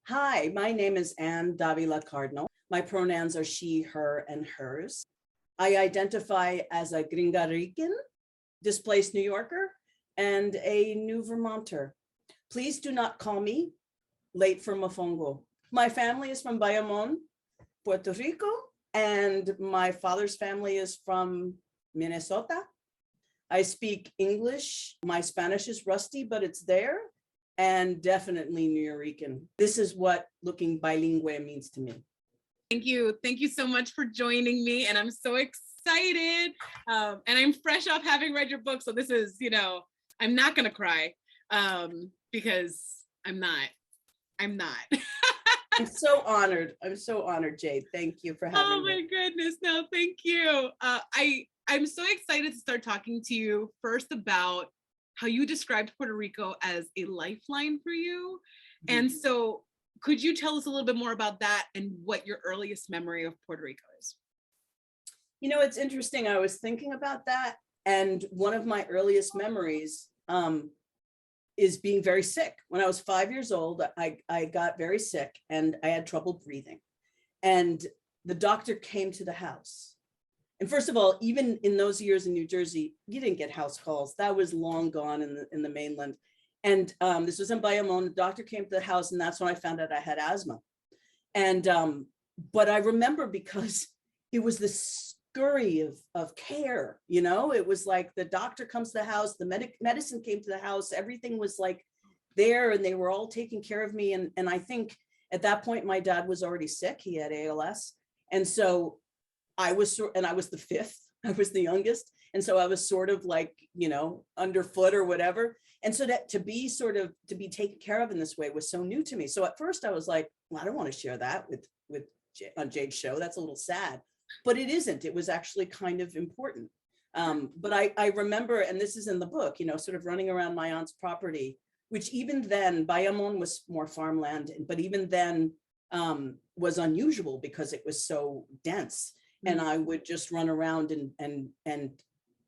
Hi, my name is Dávila Cardinal. My pronouns are she, her, and hers. I identify as a Gringa-Rican, displaced New Yorker, and a New Vermonter. Please do not call me late for Mofongo. My family is from Bayamon, Puerto Rico, and my father's family is from Minnesota. I speak English. My Spanish is rusty, but it's there, and definitely Nuyorican. This is what looking bilingüe means to me. Thank you. Thank you so much for joining me. And I'm so excited. And I'm fresh off having read your book. So this is, I'm not going to cry because I'm not. I'm so honored. I'm so honored, Jade. Thank you for having me. Oh my goodness. No, thank you. I'm so excited to start talking to you first about how you described Puerto Rico as a lifeline for you. Mm-hmm. And so could you tell us a little bit more about that and what your earliest memory of Puerto Rico is? It's interesting. I was thinking about that. And one of my earliest memories is being very sick. When I was 5 years old, I got very sick and I had trouble breathing. And the doctor came to the house. And first of all, even in those years in New Jersey, you didn't get house calls. That was long gone in the mainland. And this was in Bayamon. The doctor came to the house, and that's when I found out I had asthma. And but I remember because it was this scurry of care, it was like the doctor comes to the house, the medicine came to the house, everything was like there, and they were all taking care of me. And I think at that point, my dad was already sick. He had ALS. And so I was the fifth, I was the youngest. And so I was sort of like, underfoot or whatever. And so that to be taken care of in this way was so new to me. So at first I was like, well, I don't want to share that with on Jade's show. That's a little sad, but it isn't. It was actually kind of important. But I remember, and this is in the book, sort of running around my aunt's property, which even then, Bayamon was more farmland, but even then was unusual because it was so dense. And I would just run around and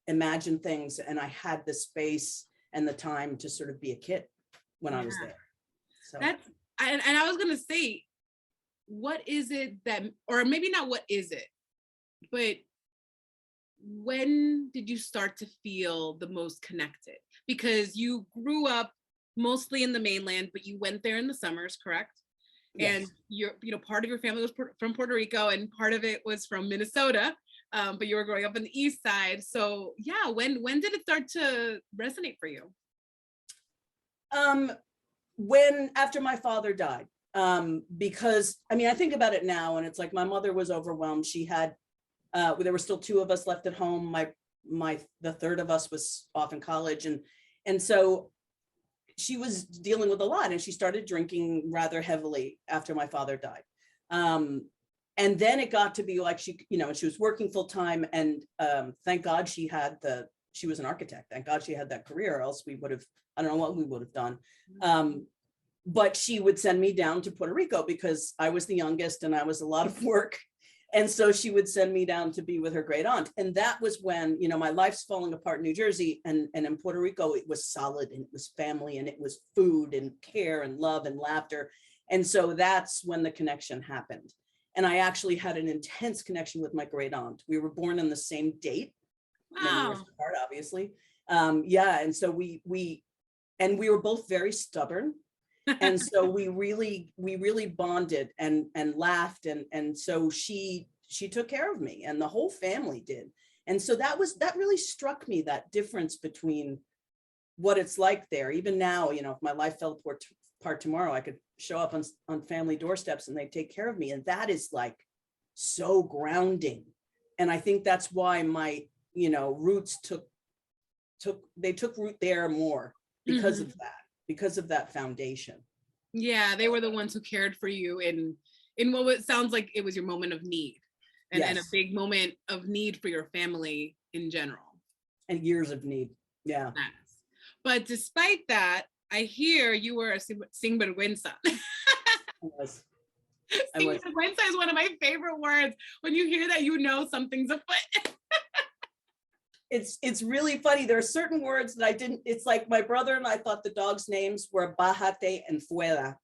imagine things. And I had the space and the time to sort of be a kid when I was there. So and I was going to say, what is it that, or maybe not what is it, but when did you start to feel the most connected? Because you grew up mostly in the mainland, but you went there in the summers, correct? Yes. And part of your family was from Puerto Rico and part of it was from Minnesota, but you were growing up on the East Side. So yeah, when did it start to resonate for you? After my father died, because I think about it now and it's like my mother was overwhelmed. She had, there were still two of us left at home. The third of us was off in college. And so she was dealing with a lot, and she started drinking rather heavily after my father died. And then it got to be like she was working full time, and thank God she was an architect. Thank God she had that career, or else we would have, I don't know what we would have done. But she would send me down to Puerto Rico because I was the youngest and I was a lot of work. And so she would send me down to be with her great aunt. And that was when, my life's falling apart in New Jersey, and in Puerto Rico, it was solid, and it was family, and it was food and care and love and laughter. And so that's when the connection happened. And I actually had an intense connection with my great aunt. We were born on the same date, many years apart, obviously. And so we were both very stubborn. And so we really bonded and laughed. And so she took care of me, and the whole family did. And so that really struck me, that difference between what it's like there. Even now, if my life fell apart tomorrow, I could show up on family doorsteps and they take care of me. And that is like so grounding. And I think that's why my, roots took root there more because of that. Because of that foundation. Yeah, they were the ones who cared for you in what sounds like it was your moment of need, and a big moment of need for your family in general. And years of need, yeah. Yes. But despite that, I hear you were a sinvergüenza. I was. Sinvergüenza is one of my favorite words. When you hear that, something's afoot. It's really funny. There are certain words that I didn't, it's like my brother and I thought the dogs' names were Bájate and Fuera.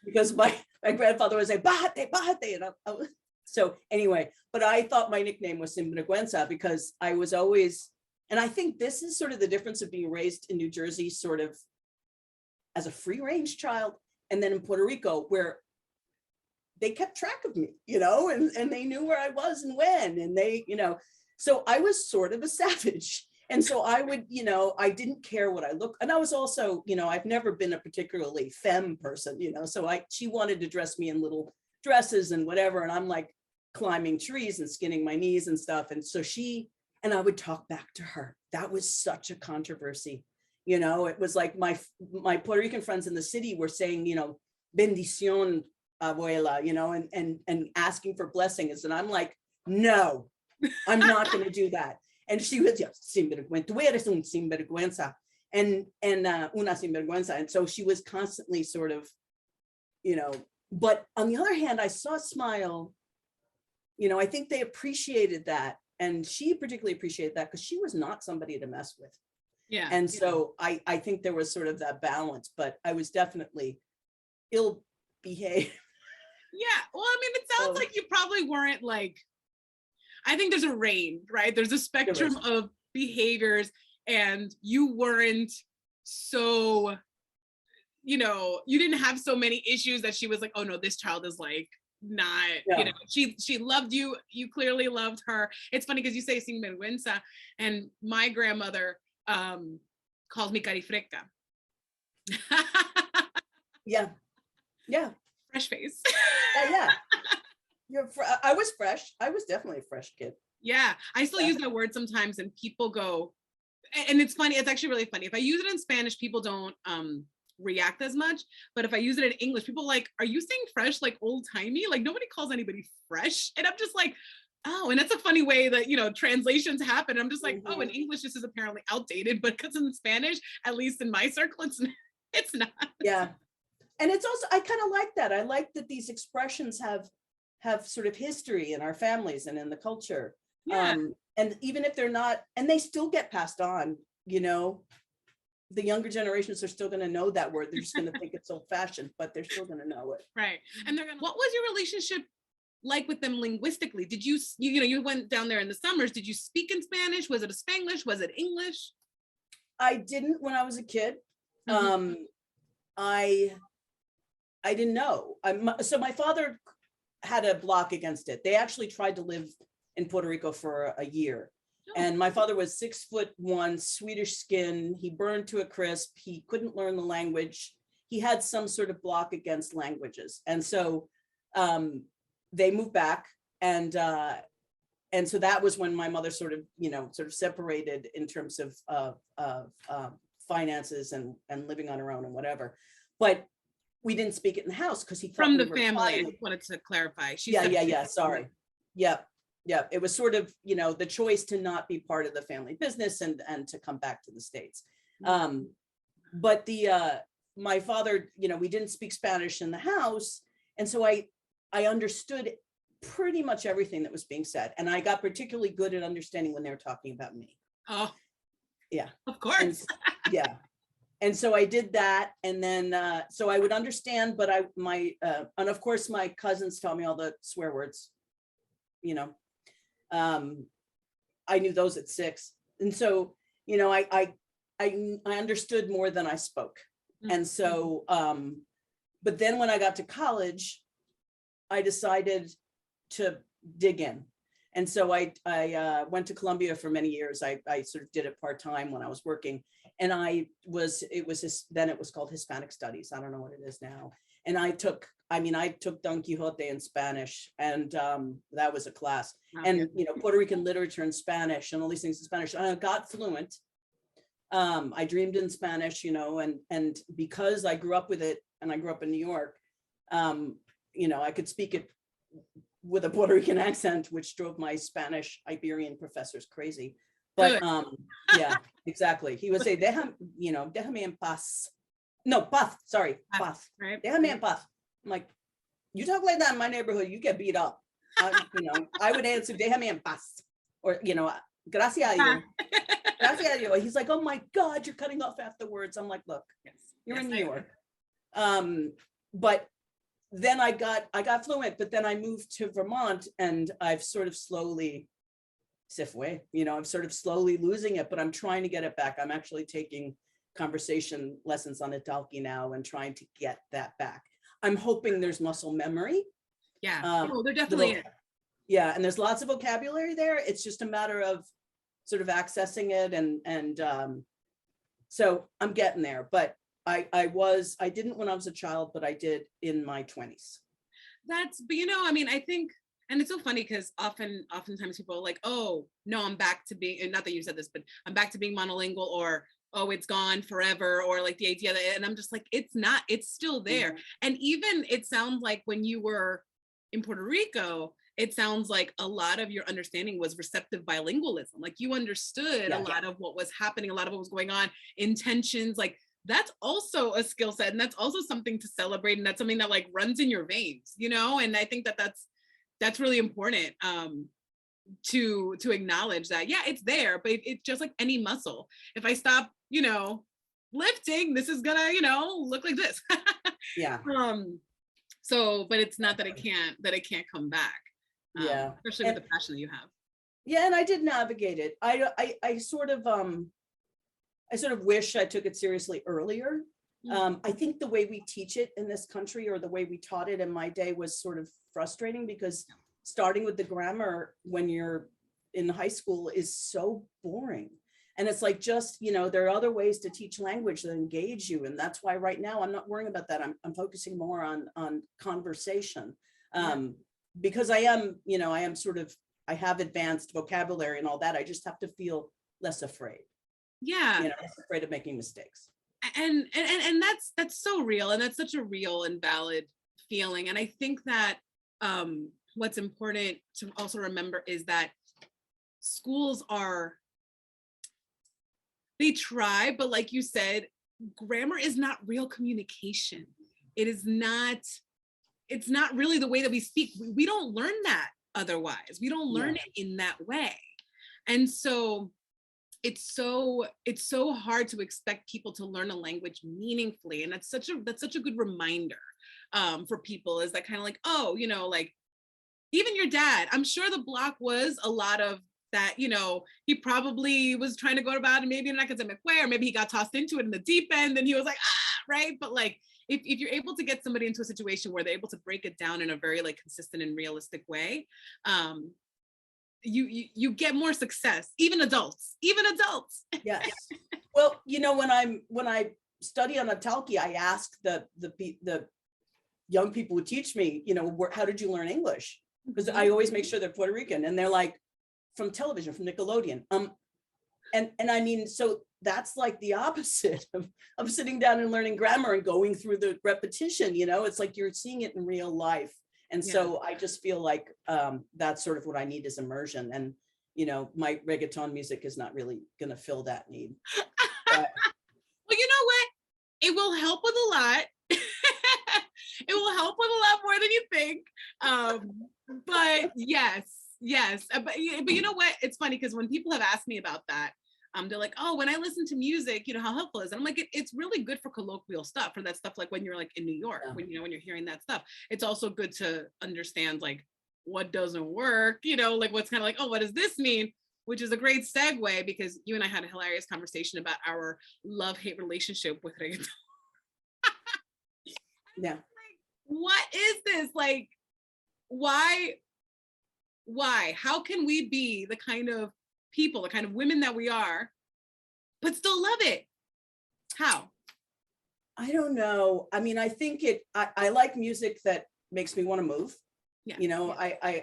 because my grandfather would say, Bahate, Bahate. And so anyway, but I thought my nickname was Sinvergüenza because I was always, and I think this is sort of the difference of being raised in New Jersey, sort of as a free range child, and then in Puerto Rico, where they kept track of me, you know, and they knew where I was and when, and they, you know, so I was sort of a savage. And so I would, you know, I didn't care what I looked, and I was also, you know, I've never been a particularly femme person, you know, so she wanted to dress me in little dresses and whatever, and I'm like climbing trees and skinning my knees and stuff. And so and I would talk back to her. That was such a controversy. You know, it was like my Puerto Rican friends in the city were saying, you know, bendición, abuela, you know, and asking for blessings. And I'm like, no, I'm not going to do that. And she was, yeah, sinvergüenza, tú eres un sinvergüenza, and una sinvergüenza. And so she was constantly sort of, you know, but on the other hand, I saw Smile, you know, I think they appreciated that. And she particularly appreciated that because she was not somebody to mess with. Yeah. And so I think there was sort of that balance, but I was definitely ill behaved. Yeah. Well, I mean, it sounds like you probably weren't like, I think there's a range, right? There's a spectrum of behaviors, and you weren't so, you know, you didn't have so many issues that she was like, oh no, this child is like not, you know, she loved you. You clearly loved her. It's funny because you say sinvergüenza, and my grandmother called me carifreca. Yeah. Fresh face. Yeah. I was fresh. I was definitely a fresh kid. Yeah, I still use that word sometimes, and people go, and it's funny. It's actually really funny. If I use it in Spanish, people don't react as much. But if I use it in English, people are like, are you saying fresh, like old timey? Like nobody calls anybody fresh. And I'm just like, oh, and that's a funny way that, you know, translations happen. I'm just like, oh, in English, this is apparently outdated, but because in Spanish, at least in my circle, it's not. Yeah. And it's also, I kind of like that. I like that these expressions have sort of history in our families and in the culture. Yeah. And even if they're not, and they still get passed on, you know, the younger generations are still going to know that word. They're just going to think it's old fashioned, but they're still going to know it. Right. And what was your relationship like with them linguistically? Did you know, you went down there in the summers. Did you speak in Spanish? Was it a Spanglish? Was it English? I didn't when I was a kid. I didn't know. So my father had a block against it. They actually tried to live in Puerto Rico for a year. And my father was 6'1", Swedish skin. He burned to a crisp. He couldn't learn the language. He had some sort of block against languages. And so they moved back. And so that was when my mother sort of separated in terms of finances and living on her own and whatever. But we didn't speak it in the house because he thought from we the were family. fighting. I wanted to clarify. Yeah. Sorry. Yeah. It was sort of, you know, the choice to not be part of the family business and to come back to the States. But my father, you know, we didn't speak Spanish in the house. And so I understood pretty much everything that was being said. And I got particularly good at understanding when they were talking about me. Oh, yeah. Of course. And, yeah. And so I did that. And then, so I would understand, but and of course my cousins taught me all the swear words, you know, I knew those at 6. And so, you know, I understood more than I spoke. And so, but then when I got to college, I decided to dig in. And so I went to Columbia for many years. I sort of did it part-time when I was working. And then it was called Hispanic Studies. I don't know what it is now. And I took Don Quixote in Spanish, and that was a class. And, you know, Puerto Rican literature in Spanish and all these things in Spanish. I got fluent. I dreamed in Spanish, you know, and because I grew up with it and I grew up in New York, you know, I could speak it with a Puerto Rican accent, which drove my Spanish Iberian professors crazy. But yeah, exactly. He would say, déjame en paz. No, paz, sorry, paz. Right. Déjame en paz. I'm like, you talk like that in my neighborhood, you get beat up. You know, I would answer, déjame en paz. Or, you know, gracias a Dios. Gracias a Dios. He's like, oh my God, you're cutting off half the words. I'm like, look, you're in New York. But then I got fluent, but then I moved to Vermont and I've sort of slowly, I'm sort of slowly losing it, but I'm trying to get it back. I'm actually taking conversation lessons on Italki now and trying to get that back. I'm hoping there's muscle memory. Yeah, there definitely is. Yeah, and there's lots of vocabulary there. It's just a matter of sort of accessing it, and so I'm getting there. But I didn't when I was a child, but I did in my 20s. But I mean, I think, and it's so funny because oftentimes people are like, oh no, I'm back to being, and not that you said this, but I'm back to being monolingual, or oh, it's gone forever, or like the idea that, and I'm just like, it's not, it's still there. And even it sounds like when you were in Puerto Rico, it sounds like a lot of your understanding was receptive bilingualism. Like you understood a lot of what was happening, a lot of what was going on, intentions, like that's also a skill set, and that's also something to celebrate, and that's something that like runs in your veins, and I think that that's really important to acknowledge that, yeah, it's there, but it's just like any muscle. If I stop lifting, this is gonna look like this. Yeah. So, but it's not that it can't come back. Especially with the passion that you have. Yeah, and I did navigate it. I sort of wish I took it seriously earlier. I think the way we teach it in this country, or the way we taught it in my day, was sort of frustrating, because starting with the grammar when you're in high school is so boring. And it's like, just, there are other ways to teach language that engage you. And that's why right now I'm not worrying about that. I'm focusing more on conversation. Because I have advanced vocabulary and all that. I just have to feel less afraid. Yeah. Less afraid of making mistakes. And that's so real. And that's such a real and valid feeling. And I think that what's important to also remember is that schools they try, but like you said, grammar is not real communication. It's not really the way that we speak. We don't learn that otherwise. We don't learn it in that way. And so it's so hard to expect people to learn a language meaningfully. And that's such a good reminder for people, is that kind of like, oh, like even your dad, I'm sure the block was a lot of that, he probably was trying to go about it maybe in an academic way, or maybe he got tossed into it in the deep end and he was like, right? But like, if you're able to get somebody into a situation where they're able to break it down in a very like consistent and realistic way, you get more success, even adults. Yes. Well, when I study on Italki, I ask the young people who teach me, how did you learn English? Because I always make sure they're Puerto Rican, and they're like, from television, from Nickelodeon. And I mean, so that's like the opposite of sitting down and learning grammar and going through the repetition, it's like you're seeing it in real life. And so I just feel like that's sort of what I need, is immersion. And, my reggaeton music is not really going to fill that need. But, well, you know what? It will help with a lot. It will help with a lot more than you think. But yes. But you know what? It's funny because when people have asked me about that, they're like, oh, when I listen to music, how helpful is it? I'm like, it's really good for colloquial stuff, for that stuff, like when you're like in New York, when you're hearing that stuff. It's also good to understand like what doesn't work, like what's kind of like, oh, what does this mean? Which is a great segue, because you and I had a hilarious conversation about our love-hate relationship with reggaeton. Yeah. Like, what is this? Like, why? How can we be the kind of people, the kind of women that we are, but still love it? How? I don't know. I mean, I think I like music that makes me want to move. Yeah.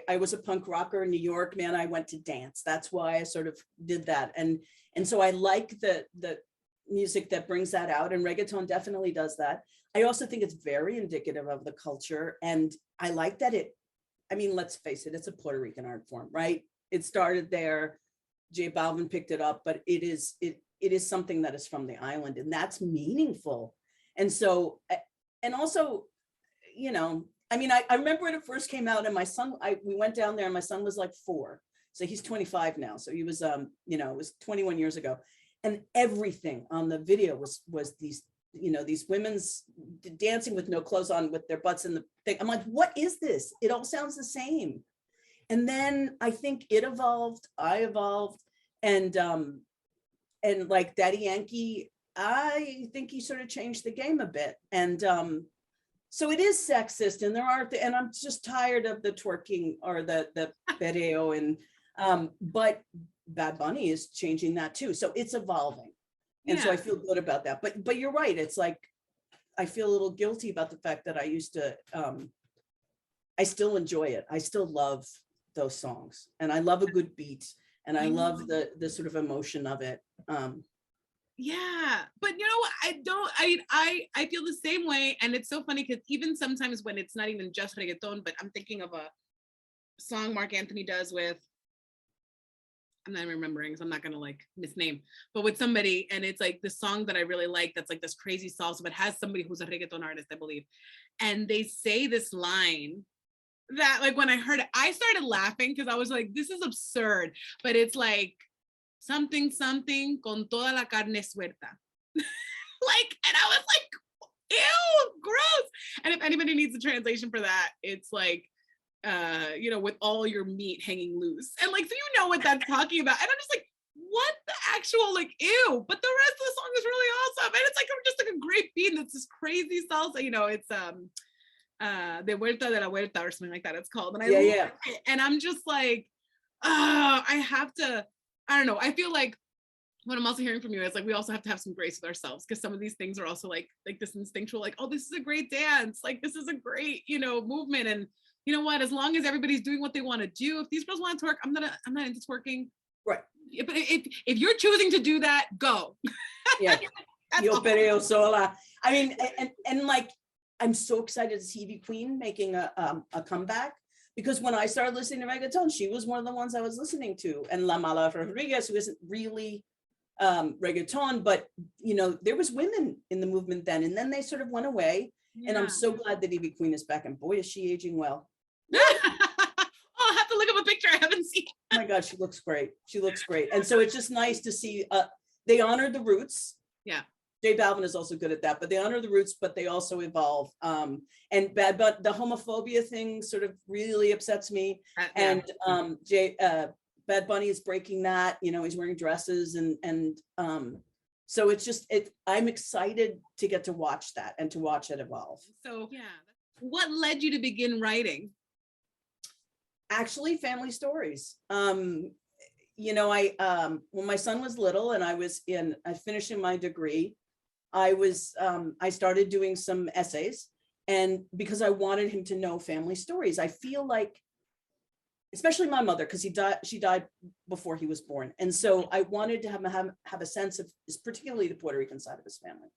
I was a punk rocker in New York, man. I went to dance. That's why I sort of did that. And so I like the music that brings that out, and reggaeton definitely does that. I also think it's very indicative of the culture. And I like that let's face it, it's a Puerto Rican art form, right? It started there. J Balvin picked it up, but it is something that is from the island, and that's meaningful. And so, and also, I remember when it first came out, and my son, we went down there, and my son was like 4. So he's 25 now. So he was, it was 21 years ago. And everything on the video was these, these women's dancing with no clothes on with their butts in the thing. I'm like, what is this? It all sounds the same. And then I think it evolved, I evolved, and like Daddy Yankee, I think he sort of changed the game a bit. And so it is sexist, and and I'm just tired of the twerking or the perreo, and but Bad Bunny is changing that too. So it's evolving. And so I feel good about that. But you're right. It's like, I feel a little guilty about the fact that I used to, I still enjoy it. I still love those songs, and I love a good beat, and I love the sort of emotion of it. Yeah, but you know what? I feel the same way, and it's so funny because even sometimes when it's not even just reggaeton, but I'm thinking of a song Mark Anthony does with, I'm not remembering, so I'm not gonna like misname, but with somebody, and it's like the song that I really like, that's like this crazy salsa, but has somebody who's a reggaeton artist, I believe, and they say this line that, like, when I heard it, I started laughing because I was like, this is absurd, but it's like something con toda la carne suelta. Like, and I was like, ew, gross. And if anybody needs a translation for that, it's like, you know, with all your meat hanging loose. And like, so you know what that's talking about. And I'm just like, what the actual, like, ew. But the rest of the song is really awesome. And it's like, just like a great beat. And it's this crazy salsa, you know, it's De Vuelta de la Vuelta or something like that it's called. And I love it. And I'm just like, I have to, I don't know. I feel like what I'm also hearing from you is like, we also have to have some grace with ourselves, because some of these things are also like this instinctual, like, oh, this is a great dance. Like, this is a great, you know, movement. And you know what, as long as everybody's doing what they want to do, if these girls want to twerk, I'm not into twerking. Right. But if you're choosing to do that, go. Yeah. Yo pereo sola. I mean, and like, I'm so excited to see Ivy Queen making a comeback, because when I started listening to reggaeton, she was one of the ones I was listening to, and La Mala Rodriguez, who isn't really reggaeton, but you know, there was women in the movement then, and then they sort of went away. And I'm so glad that Ivy Queen is back, and boy, is she aging well. Oh, I'll have to look up a picture. I haven't seen. Oh my God, she looks great. She looks great. And so it's just nice to see they honor the roots. Yeah. Jay Balvin is also good at that, but they honor the roots, but they also evolve. And but the homophobia thing sort of really upsets me. And Bad Bunny is breaking that. You know, he's wearing dresses, and so it's just I'm excited to get to watch that and to watch it evolve. So yeah, what led you to begin writing? Actually, family stories. You know, when my son was little and I was finishing my degree, I started doing some essays, and because I wanted him to know family stories. I feel like, especially my mother, because she died before he was born, and so I wanted to have a sense of, particularly the Puerto Rican side of his family.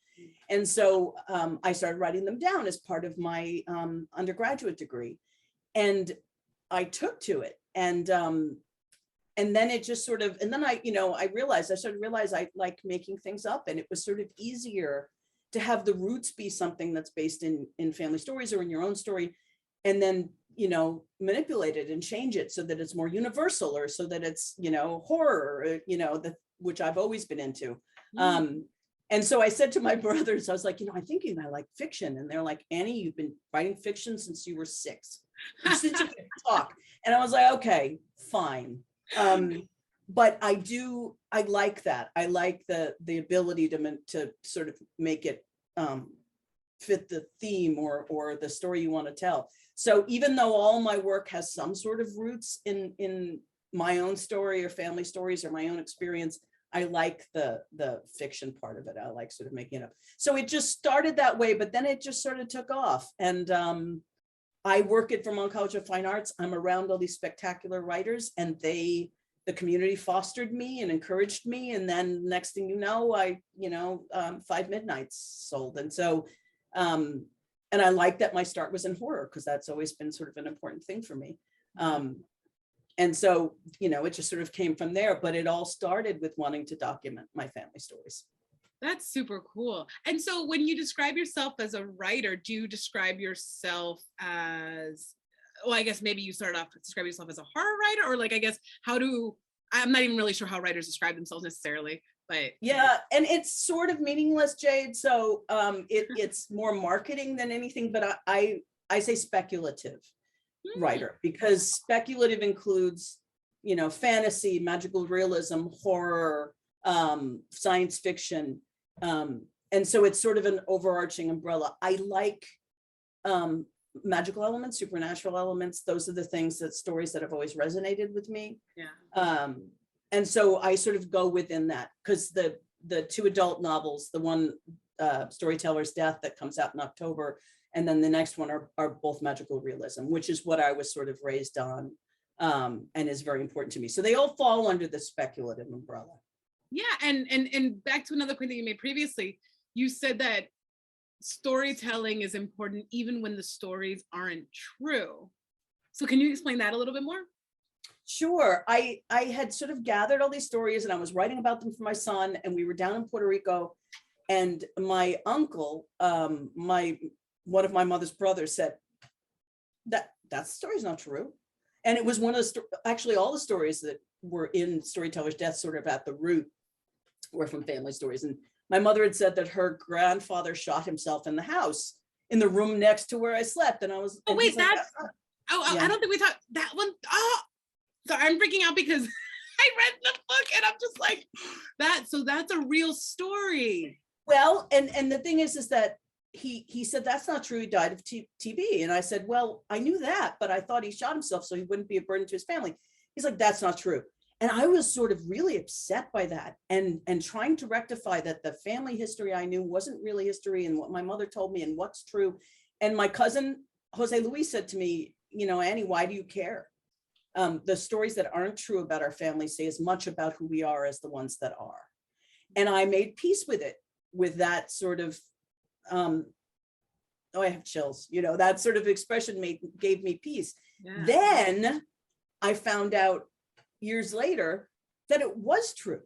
And so I started writing them down as part of my undergraduate degree, and I took to it, and then it just sort of, and then I started to realize I like making things up, and it was sort of easier to have the roots be something that's based in family stories or in your own story, and then, you know, manipulate it and change it so that it's more universal, or so that it's, you know, horror, or, you know, which I've always been into. And so I said to my brothers, I was like, you know, I think I like fiction. And they're like, Annie, you've been writing fiction since you were 6. Since you can talk. And I was like, okay, fine. But I like that. I like the ability to sort of make it fit the theme or the story you want to tell. So even though all my work has some sort of roots in my own story or family stories or my own experience, I like the fiction part of it. I like sort of making it up. So it just started that way, but then it just sort of took off. And I work at Vermont College of Fine Arts. I'm around all these spectacular writers, and the community fostered me and encouraged me. And then next thing you know, 5 Midnights sold. And so, and I like that my start was in horror, because that's always been sort of an important thing for me. And so, you know, it just sort of came from there, but it all started with wanting to document my family stories. That's super cool. And so when you describe yourself as a writer, do you describe yourself as, well, I guess maybe you started off describing yourself as a horror writer, or like, I guess, I'm not even really sure how writers describe themselves necessarily, but yeah, and it's sort of meaningless, Jade. So it's more marketing than anything, but I say speculative writer, because speculative includes, you know, fantasy, magical realism, horror, science fiction. And so it's sort of an overarching umbrella. I like magical elements, supernatural elements. Those are the things, that stories that have always resonated with me. yeah. And so I sort of go within that, because the two adult novels, the one Storytellers Death that comes out in October, and then the next one are both magical realism, which is what I was sort of raised on, and is very important to me. So they all fall under the speculative umbrella. Yeah, and back to another point that you made previously, you said that storytelling is important even when the stories aren't true. So can you explain that a little bit more? Sure. I had sort of gathered all these stories, and I was writing about them for my son, and we were down in Puerto Rico, and my uncle, one of my mother's brothers, said that story's not true. And it was one of the actually all the stories that were in Storytellers Death, sort of at the root, were from family stories. And my mother had said that her grandfather shot himself in the house, in the room next to where I slept. And I was, oh wait, that's yeah. I don't think we talked that one. Oh, sorry, I'm freaking out because I read the book and I'm just like, so that's a real story. Well, and the thing is that he said that's not true. He died of TB. And I said, well, I knew that, but I thought he shot himself so he wouldn't be a burden to his family. He's like, that's not true. And I was sort of really upset by that, and trying to rectify that the family history I knew wasn't really history, and what my mother told me and what's true. And my cousin Jose Luis said to me, you know, Annie, why do you care? The stories that aren't true about our family say as much about who we are as the ones that are. And I made peace with it, with that sort of, oh, I have chills, you know, that sort of expression gave me peace. Yeah. Then I found out years later that it was true.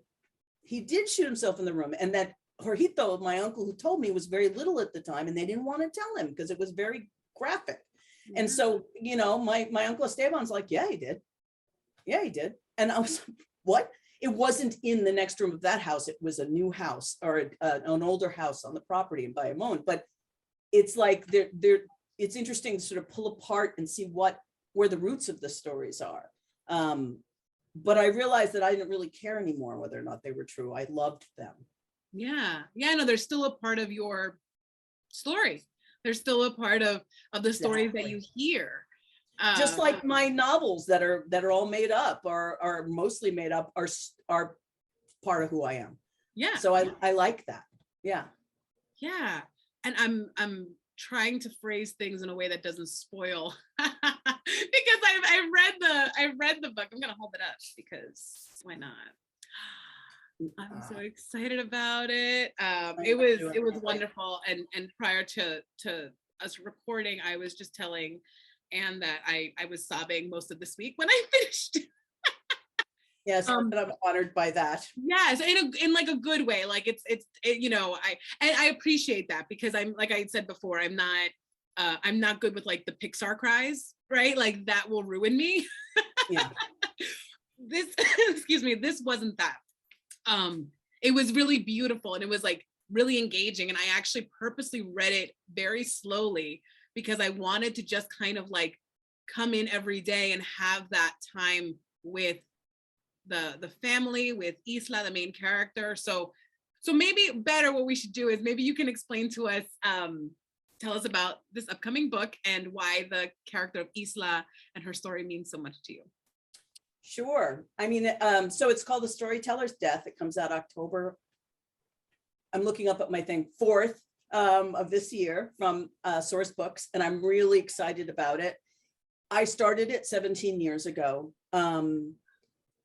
He did shoot himself in the room, and that Jorgito, my uncle who told me, was very little at the time, and they didn't want to tell him because it was very graphic. Yeah. And so, you know, my uncle Esteban's like, yeah, he did. Yeah, he did. And I was like, what? It wasn't in the next room of that house. It was a new house, or an older house on the property in Bayamon. But it's like, it's interesting to sort of pull apart and see where the roots of the stories are. But I realized that I didn't really care anymore whether or not they were true. I loved them. Yeah. Yeah, no, they're still a part of your story. They're still a part of the stories that you hear. Just like my novels that are all made up, or are mostly made up, are part of who I am. Yeah. So I like that. Yeah. Yeah. And I'm trying to phrase things in a way that doesn't spoil because I read the book. I'm gonna hold it up because why not? I'm so excited about it. It was wonderful. And prior to us recording, I was just telling Anne that I was sobbing most of this week when I finished. Yes, and I'm honored by that. Yes, in like a good way. Like it's you know, I appreciate that, because I'm, like I said before, I'm not good with like the Pixar cries, right? Like that will ruin me. Yeah. This excuse me, this wasn't that. It was really beautiful, and it was like really engaging, and I actually purposely read it very slowly because I wanted to just kind of like come in every day and have that time with the family, with Isla, the main character. So maybe better what we should do is maybe you can explain to us, tell us about this upcoming book and why the character of Isla and her story means so much to you. Sure. I mean, so it's called The Storyteller's Death. It comes out October. I'm looking up at my thing, 4th of this year from Source Books, and I'm really excited about it. I started it 17 years ago.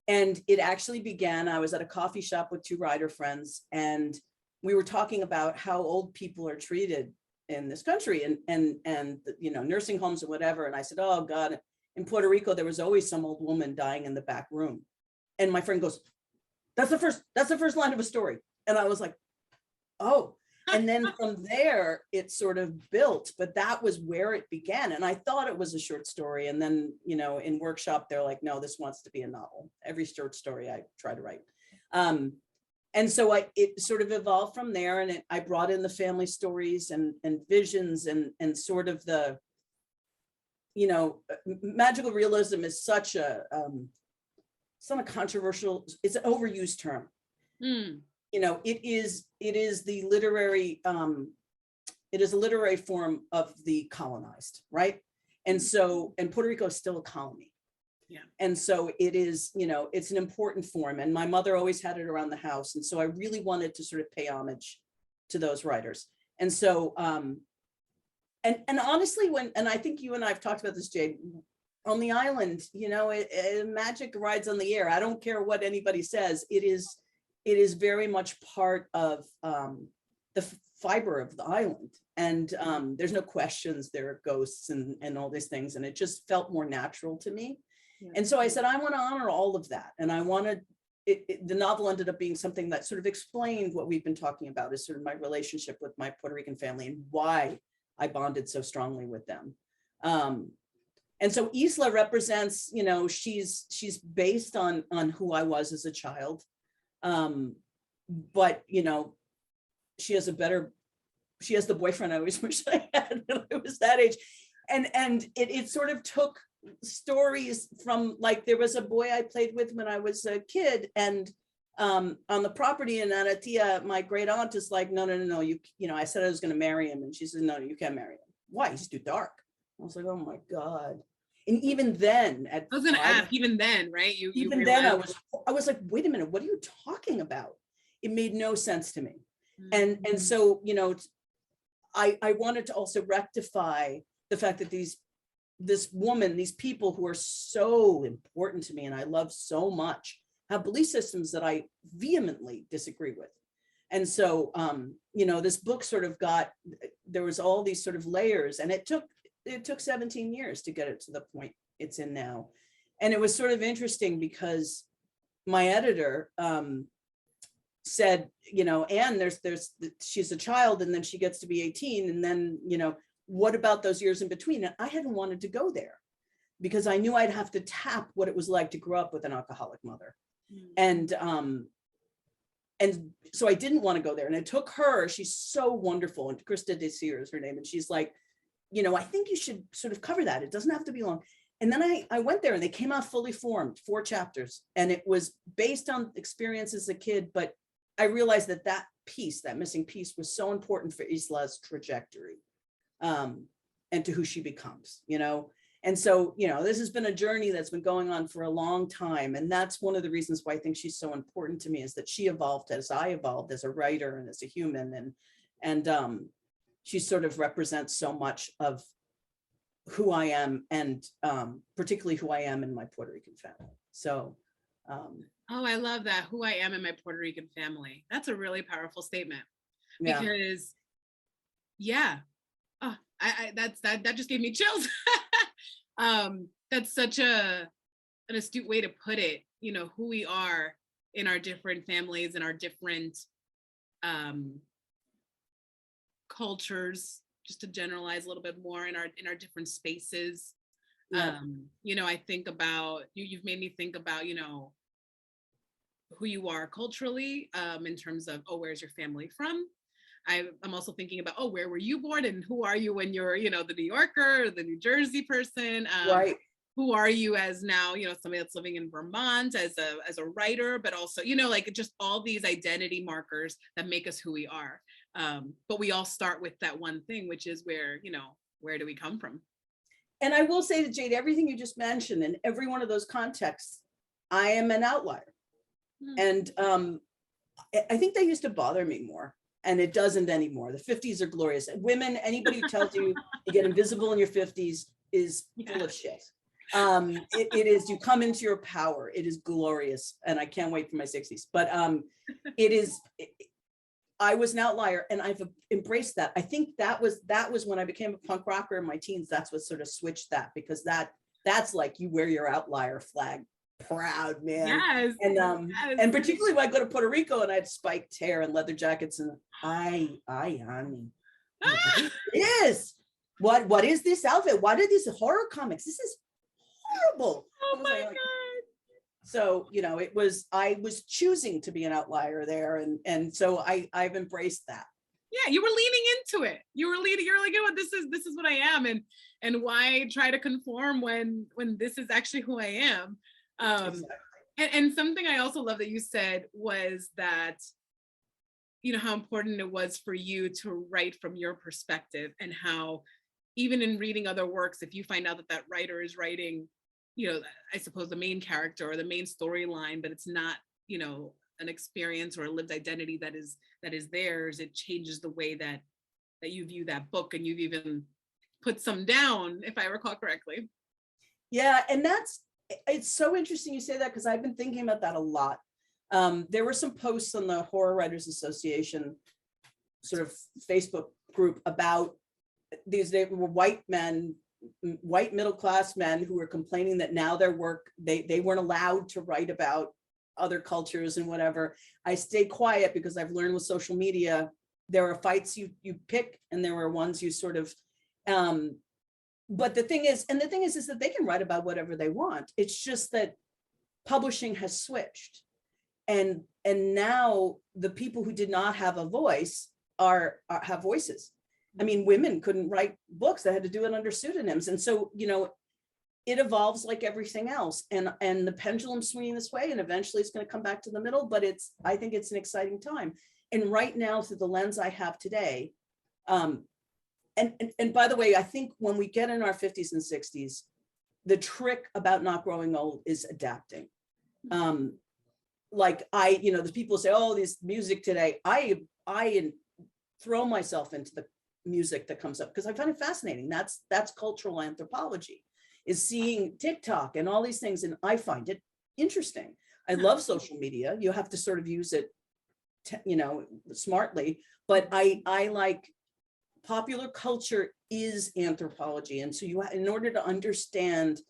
And it actually began, I was at a coffee shop with 2 writer friends, and we were talking about how old people are treated in this country, and you know, nursing homes and whatever. And I said, oh God, in Puerto Rico, there was always some old woman dying in the back room. And my friend goes, that's the first line of a story. And I was like, oh. And then from there, it sort of built, but that was where it began. And I thought it was a short story. And then, you know, in workshop, they're like, no, this wants to be a novel. Every short story I try to write. And so it sort of evolved from there, and I brought in the family stories and visions and sort of the, you know, magical realism is such a, it's not a controversial, it's an overused term. You know, it is the literary, it is a literary form of the colonized, right? And so, and Puerto Rico is still a colony. Yeah. And so it is, you know, it's an important form, and my mother always had it around the house. And so I really wanted to sort of pay homage to those writers. And so, and honestly, and I think you and I have talked about this, Jade, on the island, you know, magic rides on the air. I don't care what anybody says. It is very much part of the fiber of the island. And there's no questions, there are ghosts and all these things. And it just felt more natural to me. Yeah. And so I said, I want to honor all of that. And I wanted, the novel ended up being something that sort of explained what we've been talking about, is sort of my relationship with my Puerto Rican family and why I bonded so strongly with them. And so Isla represents, you know, she's based on who I was as a child. But, you know, she has the boyfriend I always wish I had when I was that age. And it sort of took stories from, like, there was a boy I played with when I was a kid, and on the property in Anatia, my great aunt is like, no, you know, I said I was going to marry him, and she said, no, you can't marry him. Why? He's too dark. I was like, oh my God. And even then, I was going to ask, even then, right? Even then, I was like, wait a minute, what are you talking about? It made no sense to me. Mm-hmm. And so, you know, I wanted to also rectify the fact that these people who are so important to me and I love so much have belief systems that I vehemently disagree with. And so, you know, this book sort of there was all these sort of layers, and it took 17 years to get it to the point it's in now. And it was sort of interesting because my editor said, you know, Anne, she's a child, and then she gets to be 18, and then, you know, what about those years in between? And I hadn't wanted to go there because I knew I'd have to tap what it was like to grow up with an alcoholic mother. Mm-hmm. And so I didn't want to go there. And it took her, she's so wonderful, and Krista Desir is her name, and she's like, you know, I think you should sort of cover that. It doesn't have to be long. And then I went there, and they came out fully formed, 4 chapters. And it was based on experience as a kid, but I realized that piece, that missing piece, was so important for Isla's trajectory, and to who she becomes, you know? And so, you know, this has been a journey that's been going on for a long time. And that's one of the reasons why I think she's so important to me, is that she evolved as I evolved as a writer and as a human. And she sort of represents so much of who I am, and particularly who I am in my Puerto Rican family. So, oh, I love that. Who I am in my Puerto Rican family. That's a really powerful statement. Yeah. Because, yeah, oh, that just gave me chills. That's such an astute way to put it. You know, who we are in our different families and our different cultures, just to generalize a little bit more, in our different spaces. Yeah. You know, I think about you've made me think about, you know, who you are culturally, in terms of, oh, where's your family from? I'm also thinking about, oh, where were you born, and who are you when you're, you know, the New Yorker or the New Jersey person? Right. Who are you as now, you know, somebody that's living in Vermont as a writer, but also, you know, like just all these identity markers that make us who we are. But we all start with that one thing, which is where do we come from? And I will say to Jade, everything you just mentioned, in every one of those contexts, I am an outlier. And I think that used to bother me more, and it doesn't anymore. The 50s are glorious. Women, anybody who tells you you get invisible in your 50s is full of shit. It is, you come into your power. It is glorious. And I can't wait for my 60s. But I was an outlier, and I've embraced that. I think that was when I became a punk rocker in my teens. That's what sort of switched that, because that's like, you wear your outlier flag proud, man. Yes. And and particularly when I go to Puerto Rico and I had spiked hair and leather jackets, and honey, what is this outfit? What are these horror comics? This is horrible. Oh my God. So, you know, I was choosing to be an outlier there. And so I've embraced that. Yeah, you were leaning into it. You're like, oh, this is what I am, and why try to conform when this is actually who I am. Exactly. And something I also love that you said was that, you know, how important it was for you to write from your perspective, and how even in reading other works, if you find out that that writer is writing, you know, I suppose the main character or the main storyline, but it's not, you know, an experience or a lived identity that is theirs, it changes the way that you view that book, and you've even put some down, if I recall correctly. Yeah, and it's so interesting you say that, because I've been thinking about that a lot. There were some posts on the Horror Writers Association sort of Facebook group about they were white men, white middle-class men, who were complaining that now their work, they weren't allowed to write about other cultures and whatever. I stay quiet because I've learned with social media, there are fights you pick, and there are ones you sort of, but the thing is that they can write about whatever they want. It's just that publishing has switched. And now the people who did not have a voice have voices. I mean, women couldn't write books, they had to do it under pseudonyms. And so, you know, it evolves like everything else, and the pendulum's swinging this way, and eventually it's going to come back to the middle. But I think it's an exciting time. And right now, through the lens I have today, and by the way, I think when we get in our 50s and 60s, the trick about not growing old is adapting. Like you know, the people say, oh, this music today, I throw myself into the music that comes up because I find it fascinating. That's cultural anthropology, is seeing TikTok and all these things, and I find it interesting. I love social media. You have to sort of use it, you know, smartly, but I like popular culture is anthropology, and so in order to understand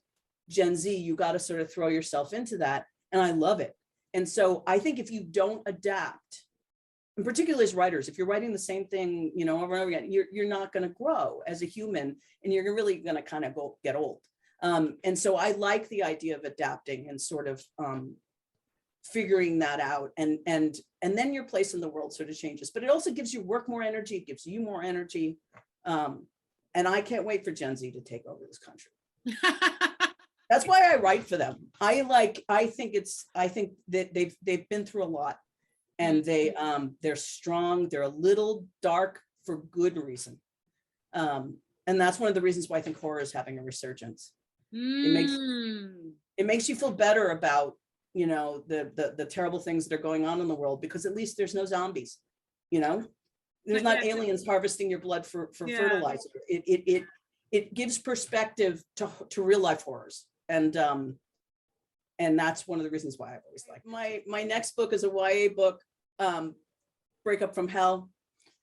Gen Z, you got to sort of throw yourself into that, and I love it. And so I think if you don't adapt, and particularly as writers, if you're writing the same thing, you know, over and over again, you're not going to grow as a human, and you're really going to kind of get old. And so I like the idea of adapting and sort of figuring that out, and then your place in the world sort of changes. But it also gives your work more energy. It gives you more energy, and I can't wait for Gen Z to take over this country. That's why I write for them. I think that they've been through a lot, and they're strong. They're a little dark for good reason, and that's one of the reasons why I think horror is having a resurgence. It makes you feel better about, you know, the terrible things that are going on in the world, because at least there's no zombies, you know, there's not aliens harvesting your blood for fertilizer. It gives perspective to real life horrors, and that's one of the reasons why I've always liked my next book is a YA book, Breakup from Hell,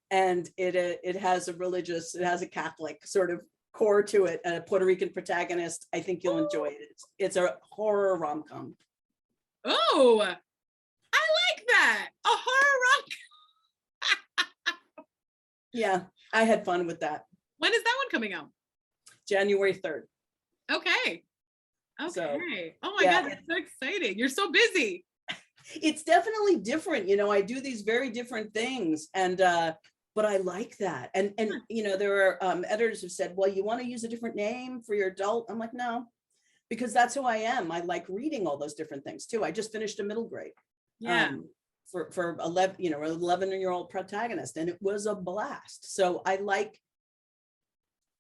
and it has a Catholic sort of core to it, and a Puerto Rican protagonist. I think you'll enjoy it. It's a horror rom-com. Oh, I like that. A horror rom-com. Yeah, I had fun with that. When is that one coming out? January 3rd. Okay. So, oh my God, that's so exciting. You're so busy. It's definitely different. You know, I do these very different things, and but I like that. And you know, there are editors who said, well, you want to use a different name for your adult? I'm like, no, because that's who I am. I like reading all those different things too. I just finished a middle grade. Yeah. For 11, you know, an 11-year-old protagonist, and it was a blast. So I like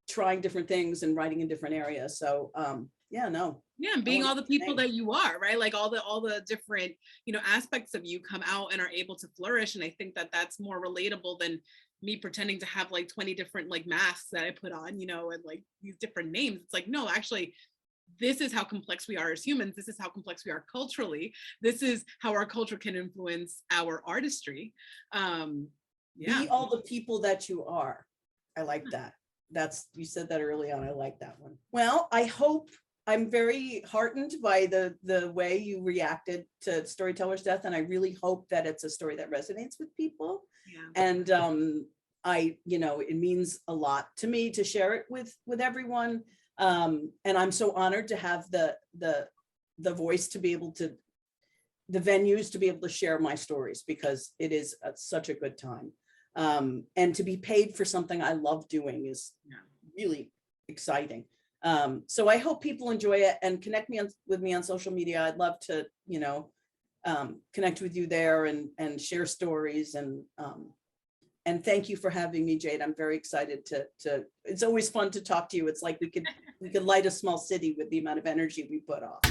trying different things and writing in different areas. So and being all the people that you are, right? Like all the different, you know, aspects of you come out and are able to flourish. And I think that that's more relatable than me pretending to have like 20 different like masks that I put on, you know, and like these different names. It's like, no, actually, this is how complex we are as humans. This is how complex we are culturally. This is how our culture can influence our artistry. Be all the people that you are. I like that. You said that early on. I like that one. Well, I'm very heartened by the way you reacted to Storytellers Death, and I really hope that it's a story that resonates with people. Yeah. And it means a lot to me to share it with everyone. And I'm so honored to have the the voice to be able to, the venues to be able to share my stories, because it is such a good time. And to be paid for something I love doing is really exciting. So I hope people enjoy it and connect with me on social media. I'd love to, you know, connect with you there and share stories, and thank you for having me, Jade. I'm very excited to it's always fun to talk to you. It's like we could light a small city with the amount of energy we put off.